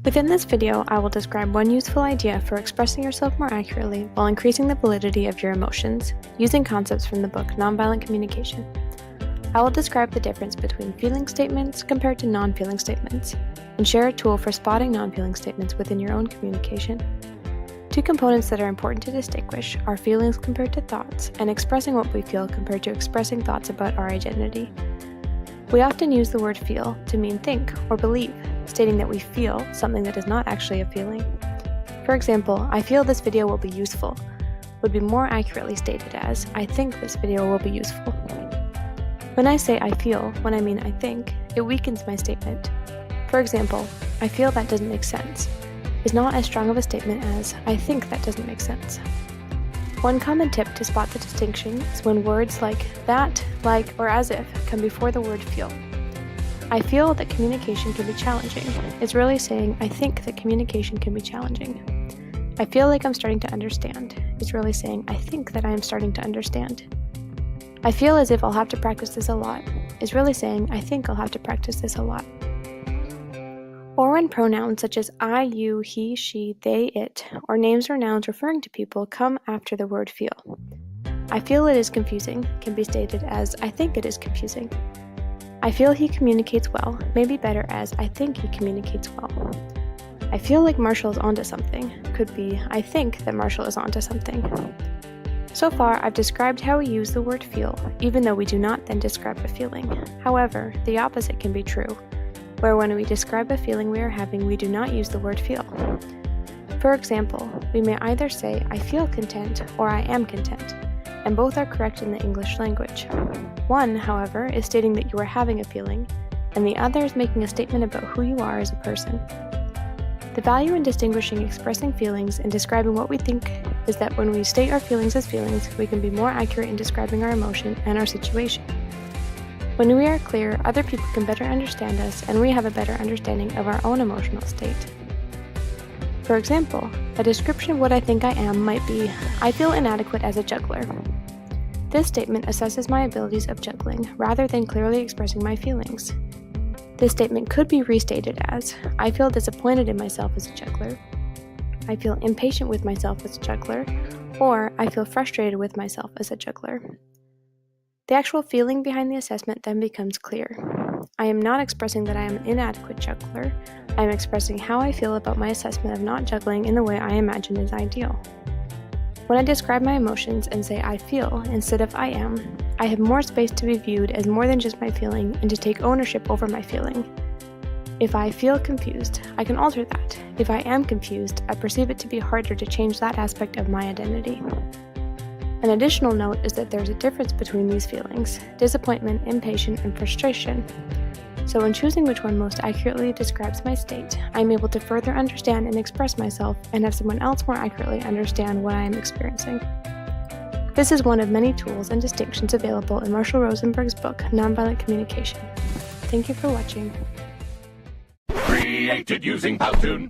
Within this video, I will describe one useful idea for expressing yourself more accurately while increasing the validity of your emotions, using concepts from the book Nonviolent Communication. I will describe the difference between feeling statements compared to non-feeling statements, and share a tool for spotting non-feeling statements within your own communication. Two components that are important to distinguish are feelings compared to thoughts, and expressing what we feel compared to expressing thoughts about our identity. We often use the word feel to mean think or believe, stating that we feel something that is not actually a feeling. For example, I feel this video will be useful would be more accurately stated as I think this video will be useful. When I say I feel when I mean I think, it weakens my statement. For example, I feel that doesn't make sense is not as strong of a statement as I think that doesn't make sense. One common tip to spot the distinction is when words like that, like, or as if come before the word feel. I feel that communication can be challenging is really saying I think that communication can be challenging. I feel like I'm starting to understand is really saying I think that I am starting to understand. I feel as if I'll have to practice this a lot is really saying I think I'll have to practice this a lot. Or when pronouns such as I, you, he, she, they, it, or names or nouns referring to people come after the word feel. I feel it is confusing can be stated as I think it is confusing. I feel he communicates well may be better as I think he communicates well. I feel like Marshall is onto something could be I think that Marshall is onto something. So far, I've described how we use the word feel, even though we do not then describe a feeling. However, the opposite can be true, where when we describe a feeling we are having, we do not use the word feel. For example, we may either say I feel content or I am content, and both are correct in the English language. One, however, is stating that you are having a feeling, and the other is making a statement about who you are as a person. The value in distinguishing expressing feelings and describing what we think is that when we state our feelings as feelings, we can be more accurate in describing our emotion and our situation. When we are clear, other people can better understand us, and we have a better understanding of our own emotional state. For example, a description of what I think I am might be, I feel inadequate as a juggler. This statement assesses my abilities of juggling, rather than clearly expressing my feelings. This statement could be restated as, I feel disappointed in myself as a juggler, I feel impatient with myself as a juggler, or I feel frustrated with myself as a juggler. The actual feeling behind the assessment then becomes clear. I am not expressing that I am an inadequate juggler. I am expressing how I feel about my assessment of not juggling in the way I imagine is ideal. When I describe my emotions and say I feel instead of I am, I have more space to be viewed as more than just my feeling and to take ownership over my feeling. If I feel confused, I can alter that. If I am confused, I perceive it to be harder to change that aspect of my identity. An additional note is that there's a difference between these feelings, disappointment, impatience, and frustration. So when choosing which one most accurately describes my state, I am able to further understand and express myself and have someone else more accurately understand what I am experiencing. This is one of many tools and distinctions available in Marshall Rosenberg's book, Nonviolent Communication. Thank you for watching. Created using PowToons.